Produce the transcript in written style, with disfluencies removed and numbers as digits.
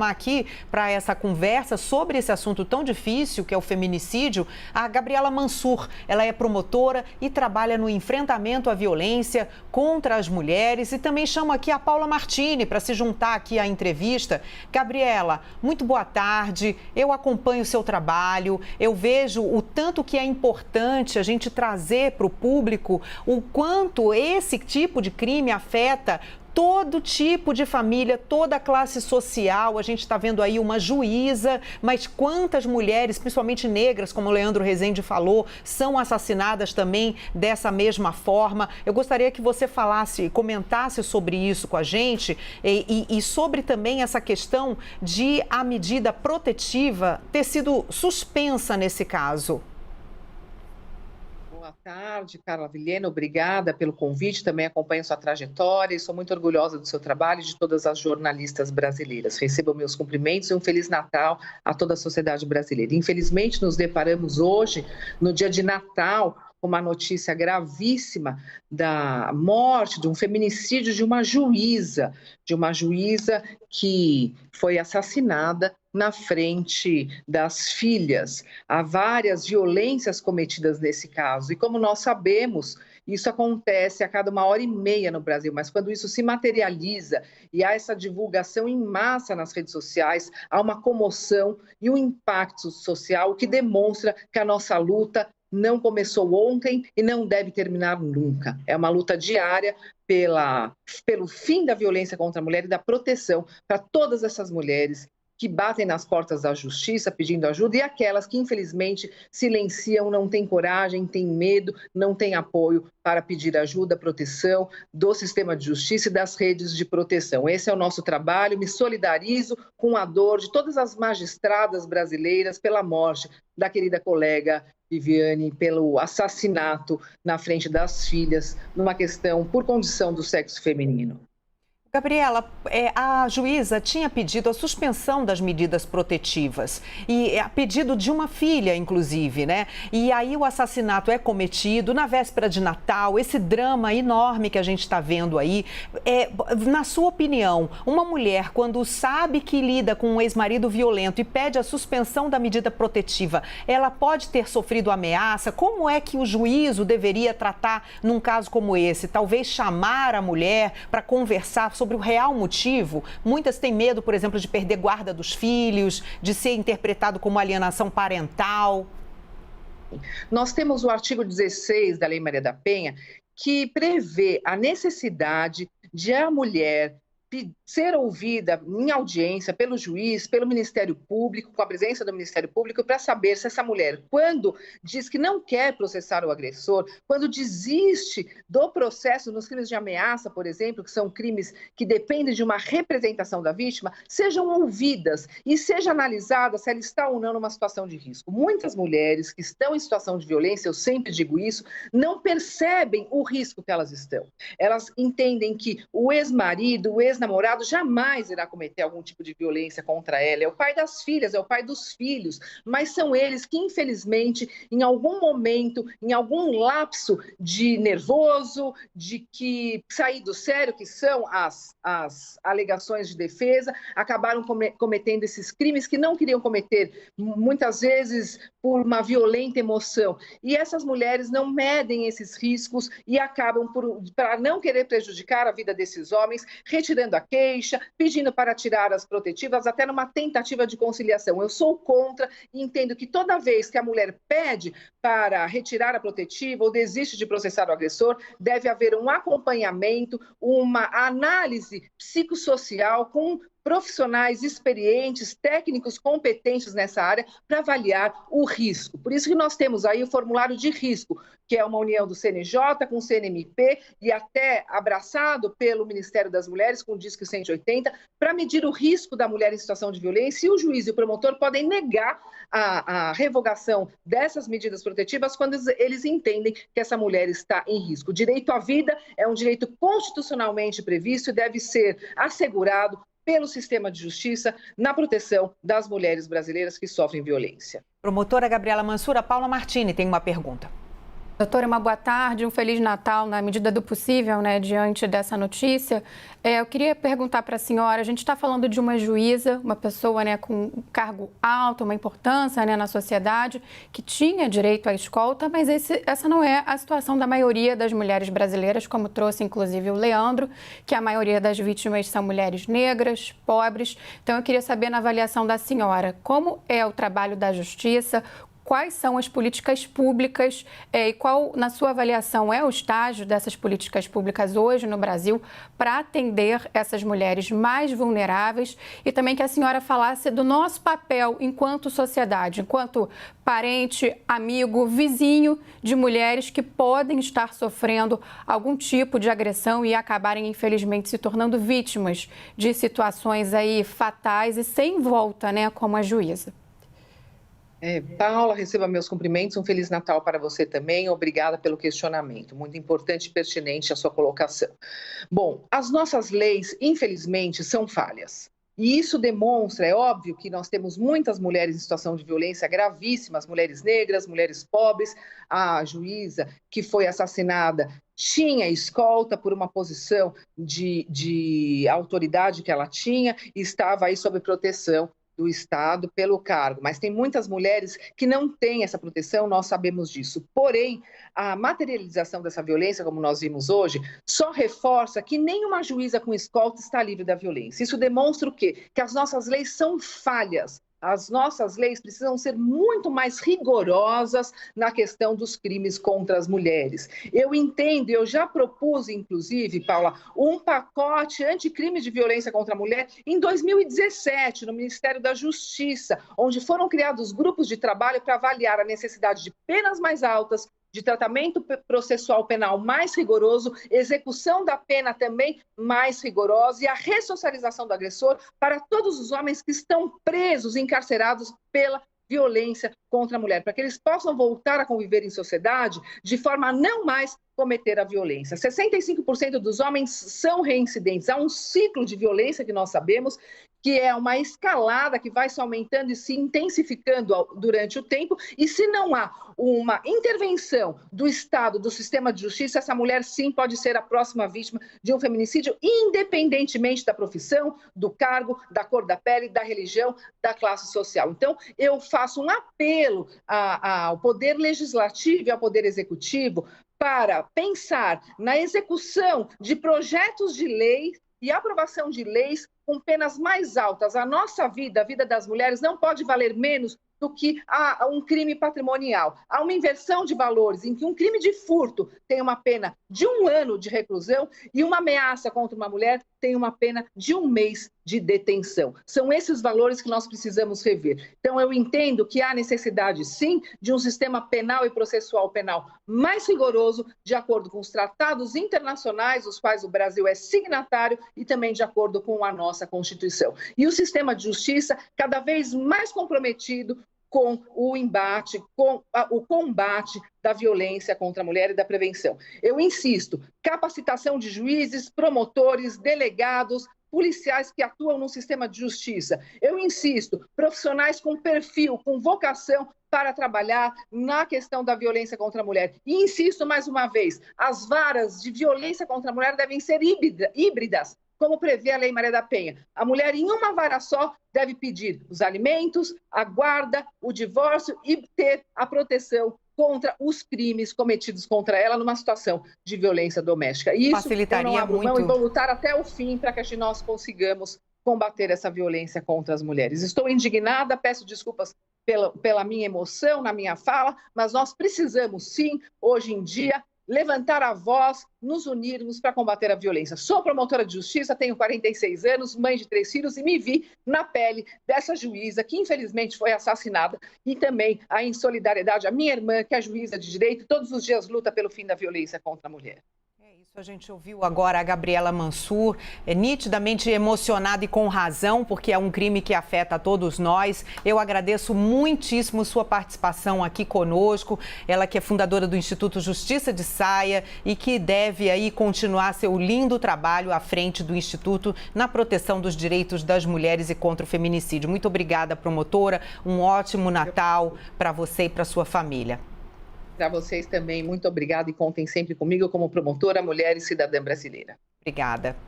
Aqui para essa conversa sobre esse assunto tão difícil que é o feminicídio, a Gabriela Mansur. Ela é promotora e trabalha no enfrentamento à violência contra as mulheres e também chamo aqui a Paula Martini para se juntar aqui à entrevista. Gabriela, muito boa tarde. Eu acompanho o seu trabalho, eu vejo o tanto que é importante a gente trazer para o público o quanto esse tipo de crime afeta todo tipo de família, toda a classe social. A gente está vendo aí uma juíza, mas quantas mulheres, principalmente negras, como o Leandro Rezende falou, são assassinadas também dessa mesma forma. Eu gostaria que você falasse, comentasse sobre isso com a gente e sobre também essa questão de a medida protetiva ter sido suspensa nesse caso. Boa tarde, Carla Vilhena, obrigada pelo convite, também acompanho sua trajetória e sou muito orgulhosa do seu trabalho e de todas as jornalistas brasileiras. Recebo meus cumprimentos e um Feliz Natal a toda a sociedade brasileira. Infelizmente, nos deparamos hoje, no dia de Natal, com uma notícia gravíssima da morte, de um feminicídio de uma juíza que foi assassinada na frente das filhas. Há várias violências cometidas nesse caso. E como nós sabemos, isso acontece a cada 1h30 no Brasil, mas quando isso se materializa e há essa divulgação em massa nas redes sociais, há uma comoção e um impacto social que demonstra que a nossa luta não começou ontem e não deve terminar nunca. É uma luta diária pelo fim da violência contra a mulher e da proteção para todas essas mulheres que batem nas portas da justiça pedindo ajuda e aquelas que, infelizmente, silenciam, não têm coragem, têm medo, não têm apoio para pedir ajuda, proteção do sistema de justiça e das redes de proteção. Esse é o nosso trabalho. Me solidarizo com a dor de todas as magistradas brasileiras pela morte da querida colega Viviane, pelo assassinato na frente das filhas, numa questão por condição do sexo feminino. Gabriela, a juíza tinha pedido a suspensão das medidas protetivas e a pedido de uma filha, inclusive, né? E aí o assassinato é cometido na véspera de Natal, esse drama enorme que a gente está vendo aí. Na sua opinião, uma mulher, quando sabe que lida com um ex-marido violento e pede a suspensão da medida protetiva, ela pode ter sofrido ameaça? Como é que o juízo deveria tratar num caso como esse? Talvez chamar a mulher para conversar sobre o real motivo. Muitas têm medo, por exemplo, de perder guarda dos filhos, de ser interpretado como alienação parental. Nós temos o artigo 16 da Lei Maria da Penha, que prevê a necessidade de a mulher ser ouvida em audiência pelo juiz, pelo Ministério Público, com a presença do Ministério Público, para saber se essa mulher, quando diz que não quer processar o agressor, quando desiste do processo nos crimes de ameaça, por exemplo, que são crimes que dependem de uma representação da vítima, sejam ouvidas e seja analisada se ela está ou não numa situação de risco. Muitas mulheres que estão em situação de violência, eu sempre digo isso, não percebem o risco que elas estão. Elas entendem que o ex-marido, o ex-namorado jamais irá cometer algum tipo de violência contra ela. É o pai das filhas, é o pai dos filhos, mas são eles que, infelizmente, em algum momento, em algum lapso de nervoso, de que sair do sério, que são as alegações de defesa, acabaram cometendo esses crimes que não queriam cometer, muitas vezes por uma violenta emoção. E essas mulheres não medem esses riscos e acabam, para não querer prejudicar a vida desses homens, retirando a queixa, pedindo para tirar as protetivas, até numa tentativa de conciliação. Eu sou contra e entendo que toda vez que a mulher pede para retirar a protetiva ou desiste de processar o agressor, deve haver um acompanhamento, uma análise psicossocial com profissionais experientes, técnicos competentes nessa área para avaliar o risco. Por isso que nós temos aí o formulário de risco, que é uma união do CNJ com o CNMP e até abraçado pelo Ministério das Mulheres com o Disque 180 para medir o risco da mulher em situação de violência e o juiz e o promotor podem negar a revogação dessas medidas protetivas quando eles entendem que essa mulher está em risco. O direito à vida é um direito constitucionalmente previsto e deve ser assegurado pelo sistema de justiça na proteção das mulheres brasileiras que sofrem violência. Promotora Gabriela Mansur, a Paula Martini tem uma pergunta. Doutora, uma boa tarde, um Feliz Natal na medida do possível, né, diante dessa notícia. Eu queria perguntar para a senhora, a gente está falando de uma juíza, uma pessoa, né, com um cargo alto, uma importância, né, na sociedade, que tinha direito à escolta, mas essa não é a situação da maioria das mulheres brasileiras, como trouxe inclusive o Leandro, que a maioria das vítimas são mulheres negras, pobres. Então eu queria saber, na avaliação da senhora, como é o trabalho da justiça, quais são as políticas públicas e qual, na sua avaliação, é o estágio dessas políticas públicas hoje no Brasil para atender essas mulheres mais vulneráveis e também que a senhora falasse do nosso papel enquanto sociedade, enquanto parente, amigo, vizinho de mulheres que podem estar sofrendo algum tipo de agressão e acabarem, infelizmente, se tornando vítimas de situações aí fatais e sem volta, né, como a juíza. Paula, receba meus cumprimentos, um Feliz Natal para você também, obrigada pelo questionamento, muito importante e pertinente a sua colocação. Bom, as nossas leis, infelizmente, são falhas. E isso demonstra, é óbvio que nós temos muitas mulheres em situação de violência gravíssimas, mulheres negras, mulheres pobres. A juíza que foi assassinada tinha escolta por uma posição de autoridade que ela tinha e estava aí sob proteção do Estado pelo cargo, mas tem muitas mulheres que não têm essa proteção, nós sabemos disso. Porém, a materialização dessa violência, como nós vimos hoje, só reforça que nenhuma juíza com escolta está livre da violência. Isso demonstra o quê? Que as nossas leis são falhas. As nossas leis precisam ser muito mais rigorosas na questão dos crimes contra as mulheres. Eu entendo, eu já propus, inclusive, Paula, um pacote anticrime de violência contra a mulher em 2017, no Ministério da Justiça, onde foram criados grupos de trabalho para avaliar a necessidade de penas mais altas, de tratamento processual penal mais rigoroso, execução da pena também mais rigorosa e a ressocialização do agressor para todos os homens que estão presos, encarcerados pela violência contra a mulher, para que eles possam voltar a conviver em sociedade de forma a não mais cometer a violência. 65% dos homens são reincidentes. Há um ciclo de violência que nós sabemos, que é uma escalada que vai se aumentando e se intensificando durante o tempo, e se não há uma intervenção do Estado, do sistema de justiça, essa mulher sim pode ser a próxima vítima de um feminicídio, independentemente da profissão, do cargo, da cor da pele, da religião, da classe social. Então, eu faço um apelo ao Poder Legislativo e ao Poder Executivo para pensar na execução de projetos de lei e aprovação de leis com penas mais altas. A nossa vida, a vida das mulheres, não pode valer menos do que um crime patrimonial. Há uma inversão de valores em que um crime de furto tem uma pena de 1 ano de reclusão e uma ameaça contra uma mulher tem uma pena de 1 mês de detenção. São esses valores que nós precisamos rever. Então, eu entendo que há necessidade, sim, de um sistema penal e processual penal mais rigoroso, de acordo com os tratados internacionais, os quais o Brasil é signatário, e também de acordo com a nossa Constituição. E o sistema de justiça cada vez mais comprometido com o embate, com o combate da violência contra a mulher e da prevenção. Eu insisto, capacitação de juízes, promotores, delegados, policiais que atuam no sistema de justiça. Eu insisto, profissionais com perfil, com vocação para trabalhar na questão da violência contra a mulher. E insisto mais uma vez, as varas de violência contra a mulher devem ser híbridas, como prevê a Lei Maria da Penha. A mulher, em uma vara só, deve pedir os alimentos, a guarda, o divórcio e ter a proteção contra os crimes cometidos contra ela numa situação de violência doméstica. E isso facilitaria eu não abro muito. mão e vou lutar até o fim para que nós consigamos combater essa violência contra as mulheres. Estou indignada, peço desculpas pela minha emoção na minha fala, mas nós precisamos sim, hoje em dia, levantar a voz, nos unirmos para combater a violência. Sou promotora de justiça, tenho 46 anos, mãe de 3 filhos e me vi na pele dessa juíza que infelizmente foi assassinada e também em solidariedade a minha irmã, que é juíza de direito, todos os dias luta pelo fim da violência contra a mulher. A gente ouviu agora a Gabriela Mansur, nitidamente emocionada e com razão, porque é um crime que afeta a todos nós. Eu agradeço muitíssimo sua participação aqui conosco. Ela que é fundadora do Instituto Justiça de Saia e que deve aí continuar seu lindo trabalho à frente do Instituto na proteção dos direitos das mulheres e contra o feminicídio. Muito obrigada, promotora. Um ótimo Natal para você e para sua família. Para vocês também, muito obrigada e contem sempre comigo como promotora, mulher e cidadã brasileira. Obrigada.